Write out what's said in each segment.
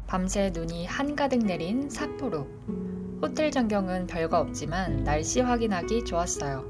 밤새 눈이 한가득 내린 삿포로. 호텔 전경은 별거 없지만 날씨 확인하기 좋았어요.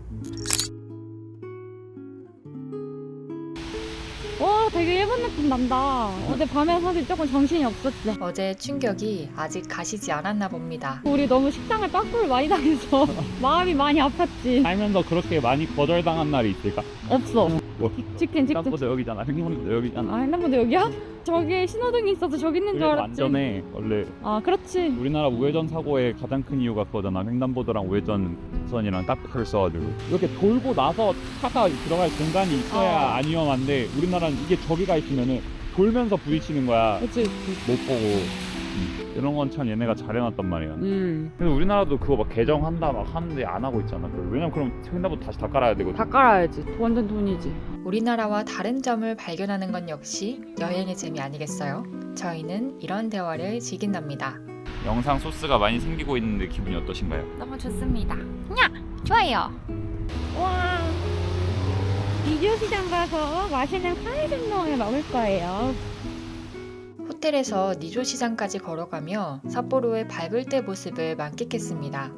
와, 되게 일본 느낌 난다. 어제 밤에 사실 조금 정신이 없었어. 어제 충격이 아직 가시지 않았나 봅니다. 우리 너무 식당을 빠꾸를 많이 당해서 마음이 많이 아팠지. 살면서 그렇게 많이 거절당한 날이 있을까? 없어. 뭐? 치킨. stan포드 여기잖아. 횡령도 여기잖아. 아, 핸드폰도 여기야? 저기에 신호등이 있어서 저기 있는 줄 그래도 알았지. 안전해. 원래 아, 그렇지. 우리나라 우회전 사고의 가장 큰 이유가 그거잖아. 횡단보도랑 우회전선이랑 딱 있어가지고 이렇게 돌고 나서 차가 들어갈 공간이 있어야 안 위험한데 우리나라는 이게 저기가 있으면은 돌면서 부딪히는 거야. 그치. 못 보고. 이런 건 참 얘네가 잘해놨단 말이야. 그래서 우리나라도 그거 막 개정한다 막 하는데 안 하고 있잖아. 왜냐면 그럼 횡단보도 다시 다 깔아야 되거든. 다 깔아야지. 완전 돈이지. 우리나라와 다른 점을 발견하는 건 역시 여행의 재미 아니겠어요? 저희는 이런 대화를 즐긴답니다. 영상 소스가 많이 생기고 있는데 기분이 어떠신가요? 너무 좋습니다. 야, 좋아요. 와, 니조시장 가서 맛있는 카이센동을 먹을 거예요. 호텔에서 니조시장까지 걸어가며 삿포로의 밝을 때 모습을 만끽했습니다.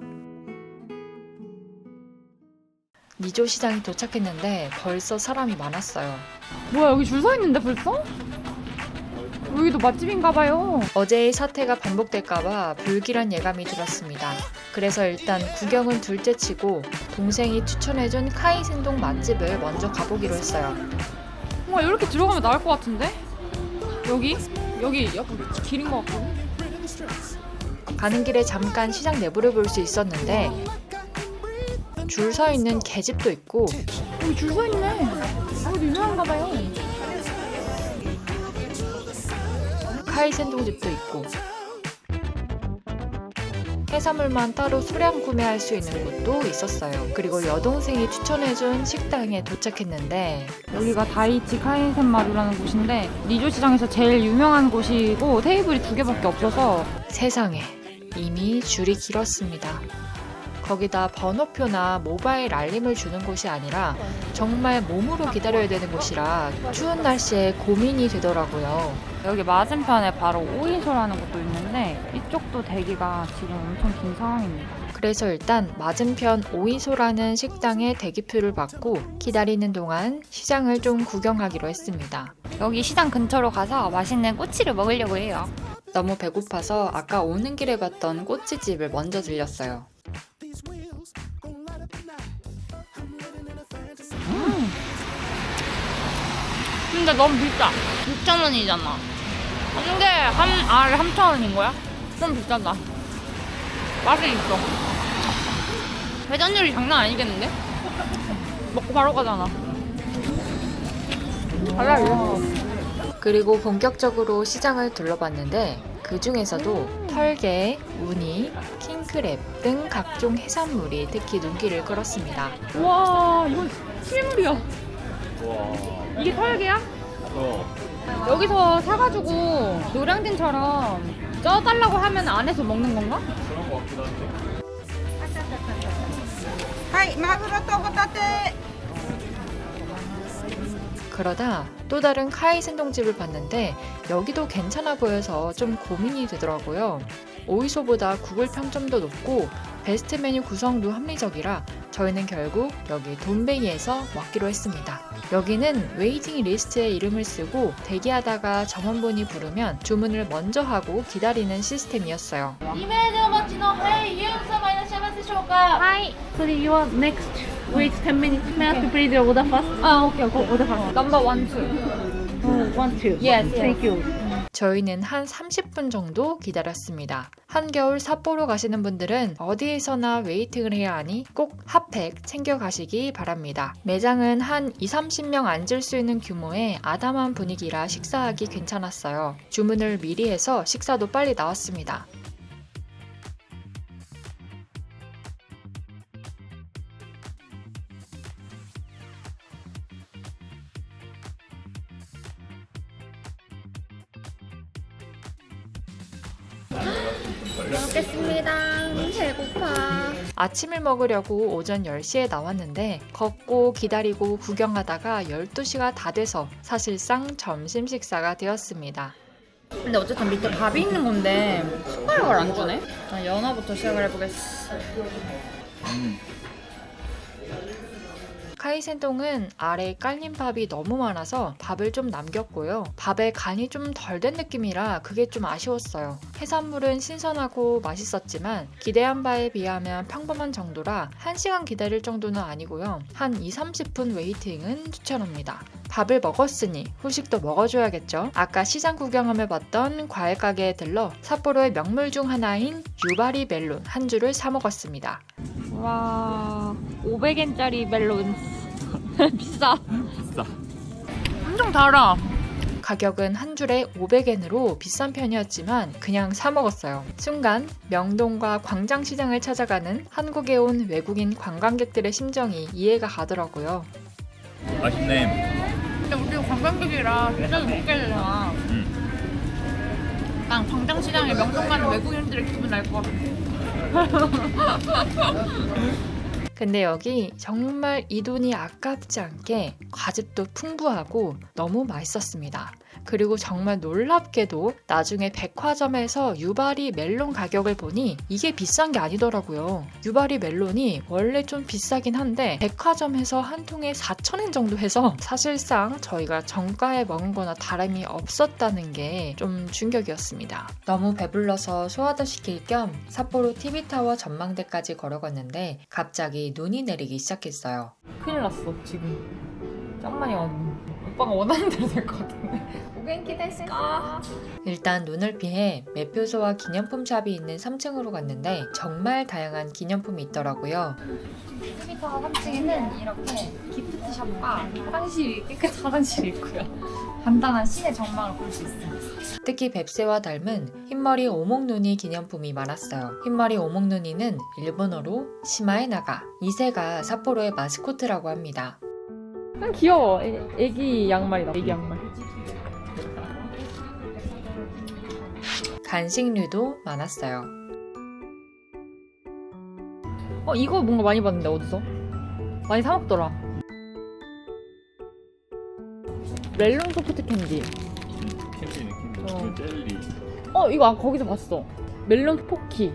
니조시장이 도착했는데 벌써 사람이 많았어요. 뭐야, 여기 줄 서 있는데 벌써? 여기도 맛집인가봐요. 어제의 사태가 반복될까봐 불길한 예감이 들었습니다. 그래서 일단 구경은 둘째치고 동생이 추천해준 카이센동 맛집을 먼저 가보기로 했어요. 와, 이렇게 들어가면 나을 것 같은데? 여기 약간 길인 것 같고. 가는 길에 잠깐 시장 내부를 볼 수 있었는데 줄 서 있는 계집도 있고 여기 줄 서 있네. 여기 유명한가봐요. 카이센동 집도 있고 해산물만 따로 소량 구매할 수 있는 곳도 있었어요. 그리고 여동생이 추천해준 식당에 도착했는데 여기가 다이치 카이센 마루라는 곳인데 니조시장에서 제일 유명한 곳이고 테이블이 2개밖에 없어서 세상에 이미 줄이 길었습니다. 거기다 번호표나 모바일 알림을 주는 곳이 아니라 정말 몸으로 기다려야 되는 곳이라 추운 날씨에 고민이 되더라고요. 여기 맞은편에 바로 오이소라는 곳도 있는데 이쪽도 대기가 지금 엄청 긴 상황입니다. 그래서 일단 맞은편 오이소라는 식당에 대기표를 받고 기다리는 동안 시장을 좀 구경하기로 했습니다. 여기 시장 근처로 가서 맛있는 꼬치를 먹으려고 해요. 너무 배고파서 아까 오는 길에 봤던 꼬치집을 먼저 들렸어요. 근데 너무 비싸. 6,000원이잖아. 근데 한 알에 3,000원인 거야? 좀 비싸다. 맛은 있어. 회전율이 장난 아니겠는데? 먹고 바로 가잖아. 달라요. 그리고 본격적으로 시장을 둘러봤는데 그 중에서도 털개, 우니, 킹크랩 등 각종 해산물이 특히 눈길을 끌었습니다. 와, 이건 실물이야. 와. 이게 털개야? 여기서 사가지고 노량진처럼 쪄달라고 하면 안에서 먹는 건가? 그런 거 같기도 한데. はい、マグロとホタテ。 그러다 또 다른 카이센동집을 봤는데 여기도 괜찮아 보여서 좀 고민이 되더라고요. 오이소보다 구글 평점도 높고 베스트 메뉴 구성도 합리적이라 저희는 결국 여기 돈베이에서 먹기로 했습니다. 여기는 웨이팅 리스트에 이름을 쓰고 대기하다가 점원분이 부르면 주문을 먼저 하고 기다리는 시스템이었어요. 2名でお待ちの、はい、ユウ様いらっしゃいますでしょうか。はい。So you are next. Wait 10 minutes. May I ask you please your order first? Ah, okay, okay. Order first. Number 1, 2. Oh, 1, 2. Yes, thank you. 저희는 한 30분 정도 기다렸습니다. 한겨울 삿포로 가시는 분들은 어디에서나 웨이팅을 해야 하니 꼭 핫팩 챙겨 가시기 바랍니다. 매장은 한 20-30명 앉을 수 있는 규모의 아담한 분위기라 식사하기 괜찮았어요. 주문을 미리 해서 식사도 빨리 나왔습니다. 먹겠습니다. 배고파. 아침을 먹으려고 오전 10시에 나왔는데 걷고 기다리고 구경하다가 12시가 다 돼서 사실상 점심 식사가 되었습니다. 근데 어쨌든 밑에 밥이 있는 건데 숟가락을 안 주네? 자, 연어부터 시작을 해보겠어. 카이센동은 아래 깔린 밥이 너무 많아서 밥을 좀 남겼고요. 밥에 간이 좀 덜 된 느낌이라 그게 좀 아쉬웠어요. 해산물은 신선하고 맛있었지만 기대한 바에 비하면 평범한 정도라 1시간 기다릴 정도는 아니고요. 한 2-30분 웨이팅은 추천합니다. 밥을 먹었으니 후식도 먹어줘야겠죠. 아까 시장 구경하며 봤던 과일 가게에 들러 삿포로의 명물 중 하나인 유바리 멜론 한 줄을 사 먹었습니다. 와, 500엔짜리 멜론. 비싸. 비싸. 엄청 달아. 가격은 한 줄에 500엔으로 비싼 편이었지만 그냥 사 먹었어요. 순간 명동과 광장시장을 찾아가는 한국에 온 외국인 관광객들의 심정이 이해가 가더라고요. 맛있네. 근데 우리가 관광객이라 비싸게 먹게 되잖아. 난 광장시장에 명동 가는 외국인들의 기분 날 것 같아. 근데 여기 정말 이 돈이 아깝지 않게 과즙도 풍부하고 너무 맛있었습니다. 그리고 정말 놀랍게도 나중에 백화점에서 유바리 멜론 가격을 보니 이게 비싼 게 아니더라고요. 유바리 멜론이 원래 좀 비싸긴 한데 백화점에서 한 통에 4,000엔 정도 해서 사실상 저희가 정가에 먹은 거나 다름이 없었다는 게 좀 충격이었습니다. 너무 배불러서 소화도 시킬 겸 삿포로 TV타워 전망대까지 걸어갔는데 갑자기 눈이 내리기 시작했어요. 큰일 났어, 지금. 짱 많이 왔네. 오빠가 원하는 대로 될 것 같은데. 오겐키 데스까? 일단 눈을 피해 매표소와 기념품 샵이 있는 3층으로 갔는데 정말 다양한 기념품이 있더라고요. TV타워 3층에는 이렇게 기프트샵과 화장실이 깨끗한 화장실이 있고요. 간단한 시내 전망을 볼 수 있어요. 특히 뱁새와 닮은 흰머리 오목누니 기념품이 많았어요. 흰머리 오목누니는 일본어로 시마에 나가, 이새가 삿포로의 마스코트라고 합니다. 귀여워. 애기 양말이다. 애기 양말. 간식류도 많았어요. 이거 뭔가 많이 봤는데 어디서? 많이 사 먹더라. 멜론 소프트 캔디. 캔디 느낌. 어. 젤리. 이거 아까 거기서 봤어. 멜론 포키.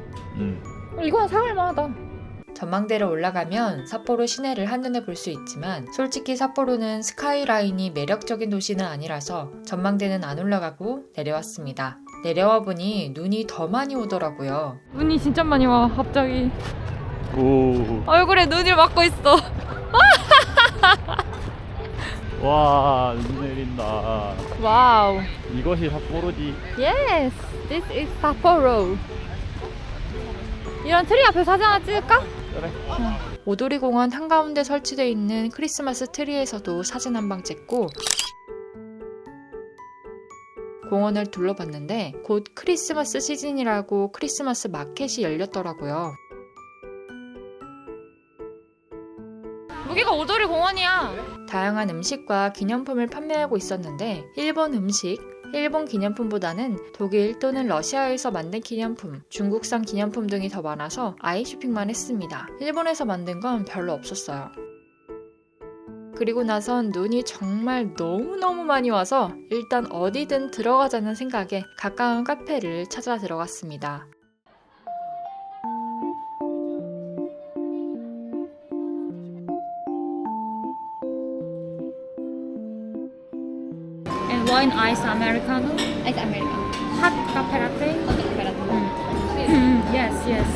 이거 사갈 만하다. 전망대로 올라가면 삿포로 시내를 한눈에 볼 수 있지만 솔직히 삿포로는 스카이라인이 매력적인 도시는 아니라서 전망대는 안 올라가고 내려왔습니다. 내려와 보니 눈이 더 많이 오더라고요. 눈이 진짜 많이 와. 갑자기 오. 얼굴에 눈을 막고 있어. 와, 눈 내린다. 와우. 이것이 삿포로지. Yes, this is Sapporo. 이런 트리 앞에 사진 하나 찍을까? 그래. 오도리 공원 한가운데 설치되어 있는 크리스마스 트리에서도 사진 한 방 찍고 공원을 둘러봤는데 곧 크리스마스 시즌이라고 크리스마스 마켓이 열렸더라고요. 여기가 오도리 공원이야. 다양한 음식과 기념품을 판매하고 있었는데 일본 음식, 일본 기념품보다는 독일 또는 러시아에서 만든 기념품, 중국산 기념품 등이 더 많아서 아이 쇼핑만 했습니다. 일본에서 만든 건 별로 없었어요. 그리고 나선 눈이 정말 너무너무 많이 와서 일단 어디든 들어가자는 생각에 가까운 카페를 찾아 들어갔습니다. And wine ice americano. Ice americano. Hot cafe latte. Hot cafe latte. Yes, yes.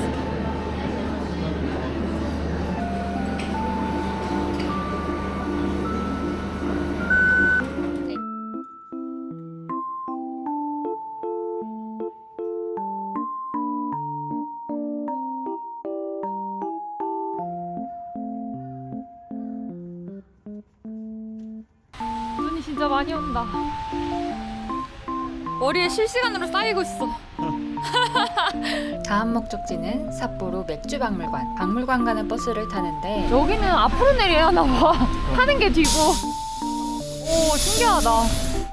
눈이 진짜 많이 온다. 머리에 실시간으로 쌓이고 있어. 다음 목적지는 삿포로 맥주박물관. 박물관 가는 버스를 타는데 여기는 앞으로 내려야 나봐. 타는 게 뒤고. 오, 신기하다.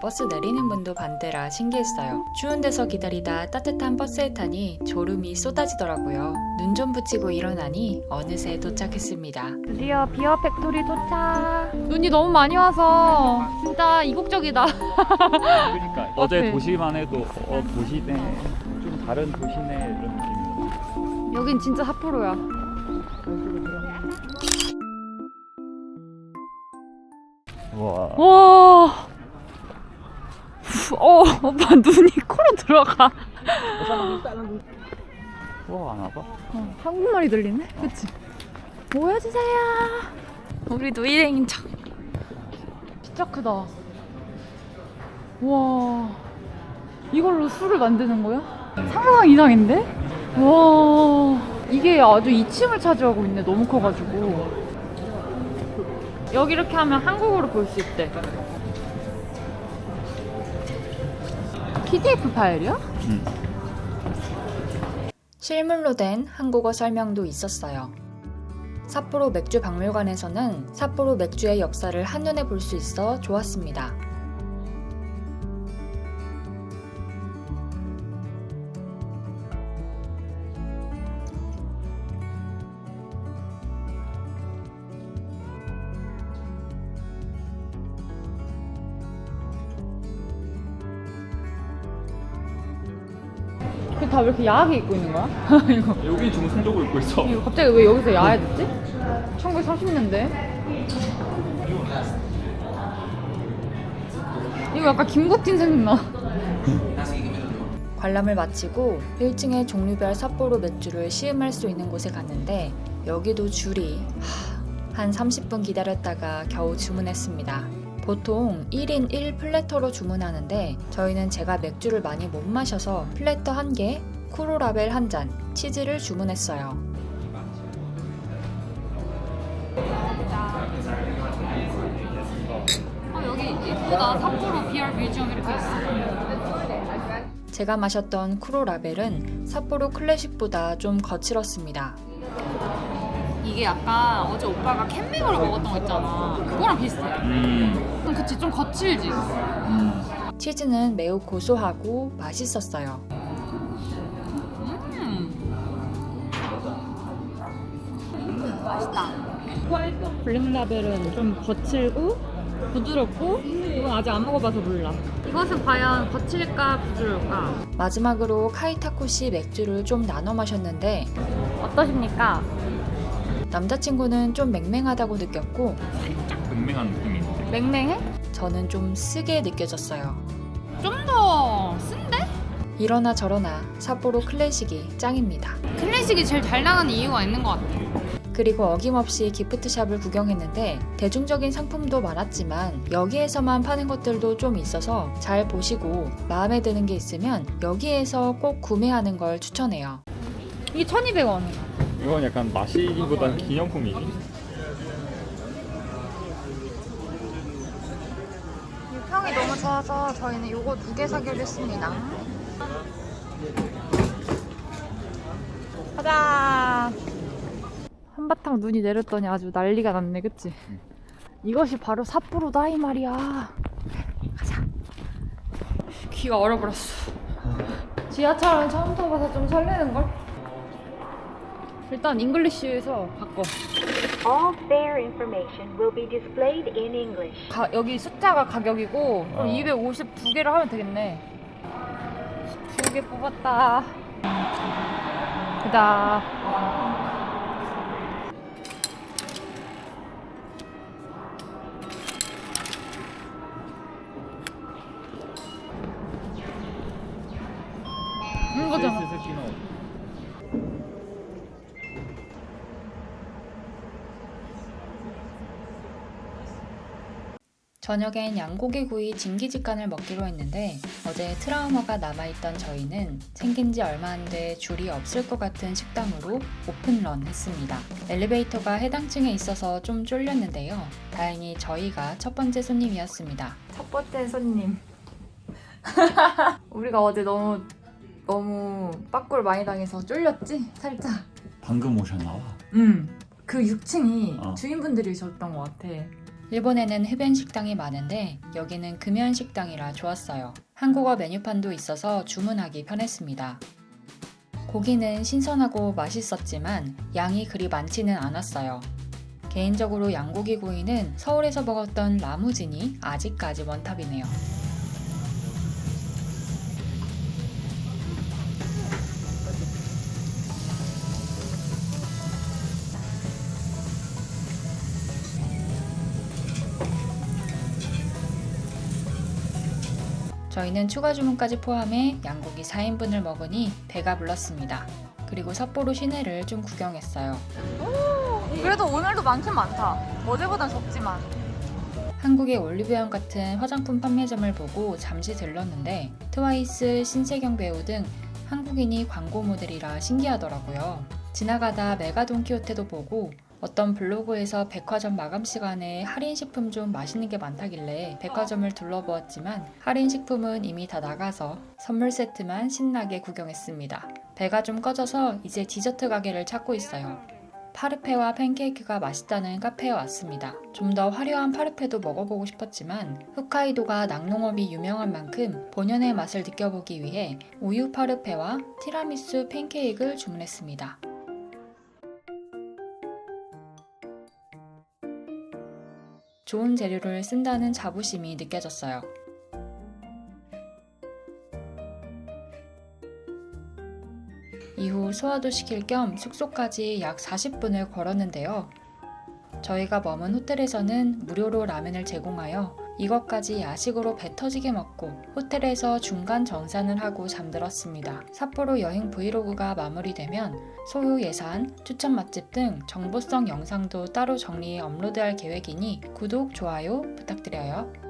버스 내리는 분도 반대라 신기했어요. 추운 데서 기다리다 따뜻한 버스에 타니 졸음이 쏟아지더라고요. 눈 좀 붙이고 일어나니 어느새 도착했습니다. 드디어 비어 팩토리 도착. 눈이 너무 많이 와서 진짜 이국적이다. 그러니까 어제 어때? 도시만 해도 도시네 좀 다른 도시네 이런 느낌이었어. 여긴 진짜 삿포로야. 와. 와. 오빠 눈이 코로 들어가. 와, 안 와봐? 한국말이 들리네? 그치? 보여주세요. 우리도 일행인 척. 진짜 크다. 와. 이걸로 술을 만드는 거야? 상상 이상인데? 와. 이게 아주 2층을 차지하고 있네. 너무 커가지고. 여기 이렇게 하면 한국어로 볼 수 있대. PDF 파일이야? 응. 실물로 된 한국어 설명도 있었어요. 삿포로 맥주 박물관에서는 삿포로 맥주의 역사를 한눈에 볼 수 있어 좋았습니다. 다 왜 이렇게 야하게 입고 있는 거야? 이거. 여기 중성적으로 입고 있어. 이거 갑자기 왜 여기서 야해졌지? 1940년대. 이거 약간 김국진 생각나. 관람을 마치고 1층에 종류별 삿포로 맥주를 시음할 수 있는 곳에 갔는데 여기도 줄이 한 30분 기다렸다가 겨우 주문했습니다. 보통 1인 1플래터로 주문하는데 저희는 제가 맥주를 많이 못 마셔서 플래터 1개, 쿠로라벨 1잔, 치즈를 주문했어요. 여기 예쁘다. 삿포로 비어 뮤지엄 이렇게 있어. 제가 마셨던 쿠로라벨은 삿포로 클래식보다 좀 거칠었습니다. 이게 약간 어제 오빠가 캔맥으로 먹었던 거 있잖아. 그거랑 비슷해. 그치, 좀 거칠지. 치즈는 매우 고소하고 맛있었어요. 맛있다. 블랙라벨은 좀 거칠고 부드럽고 이건 아직 안 먹어봐서 몰라. 이것은 과연 거칠까 부드러울까? 마지막으로 카이타쿠시 맥주를 좀 나눠 마셨는데 어떠십니까? 남자친구는 좀 맹맹하다고 느꼈고 맹맹한 느낌이 있는데. 맹맹해? 저는 좀 쓰게 느껴졌어요. 좀 더 쓴데? 이러나 저러나 삿포로 클래식이 짱입니다. 클래식이 제일 잘 나가는 이유가 있는 것 같아. 그리고 어김없이 기프트샵을 구경했는데 대중적인 상품도 많았지만 여기에서만 파는 것들도 좀 있어서 잘 보시고 마음에 드는 게 있으면 여기에서 꼭 구매하는 걸 추천해요. 이게 1,200원. 이건 약간 마시기보다는 기념품이지. 평이 너무 좋아서 저희는 요거 2개 사기로 했습니다. 가자. 한바탕 눈이 내렸더니 아주 난리가 났네, 그치? 이것이 바로 삿포로다 이 말이야. 가자. 귀가 얼어버렸어. 지하철은 처음 타봐서 좀 설레는걸? 일단 잉글리쉬에서 바꿔. All fare information will be displayed in English. 여기 숫자가 가격이고 그럼 252개를 하면 되겠네. 2개 뽑았다. 가자. 이거잖아. 저녁엔 양고기구이 진기직간을 먹기로 했는데 어제 트라우마가 남아있던 저희는 생긴 지 얼마 안 돼 줄이 없을 것 같은 식당으로 오픈런 했습니다. 엘리베이터가 해당 층에 있어서 좀 쫄렸는데요. 다행히 저희가 첫 번째 손님이었습니다. 첫 번째 손님. 우리가 어제 너무 빠꾸를 많이 당해서 쫄렸지? 살짝. 방금 오셨나 봐. 그 6층이 어. 주인분들이셨던 것 같아. 일본에는 흡연 식당이 많은데 여기는 금연 식당이라 좋았어요. 한국어 메뉴판도 있어서 주문하기 편했습니다. 고기는 신선하고 맛있었지만 양이 그리 많지는 않았어요. 개인적으로 양고기 구이는 서울에서 먹었던 라무진이 아직까지 원탑이네요. 저희는 추가 주문까지 포함해 양고기 4인분을 먹으니 배가 불렀습니다. 그리고 삿포로 시내를 좀 구경했어요. 그래도 오늘도 많긴 많다. 어제보단 적지만. 한국의 올리브영 같은 화장품 판매점을 보고 잠시 들렀는데 트와이스, 신세경 배우 등 한국인이 광고 모델이라 신기하더라고요. 지나가다 메가돈키호테도 보고 어떤 블로그에서 백화점 마감 시간에 할인식품 좀 맛있는 게 많다길래 백화점을 둘러보았지만 할인식품은 이미 다 나가서 선물 세트만 신나게 구경했습니다. 배가 좀 꺼져서 이제 디저트 가게를 찾고 있어요. 파르페와 팬케이크가 맛있다는 카페에 왔습니다. 좀 더 화려한 파르페도 먹어보고 싶었지만 홋카이도가 낙농업이 유명한 만큼 본연의 맛을 느껴보기 위해 우유 파르페와 티라미수 팬케이크를 주문했습니다. 좋은 재료를 쓴다는 자부심이 느껴졌어요. 이후 소화도 시킬 겸 숙소까지 약 40분을 걸었는데요. 저희가 머문 호텔에서는 무료로 라면을 제공하여 이것까지 야식으로 배 터지게 먹고 호텔에서 중간 정산을 하고 잠들었습니다. 삿포로 여행 브이로그가 마무리되면 소요 예산, 추천 맛집 등 정보성 영상도 따로 정리해 업로드할 계획이니 구독, 좋아요 부탁드려요.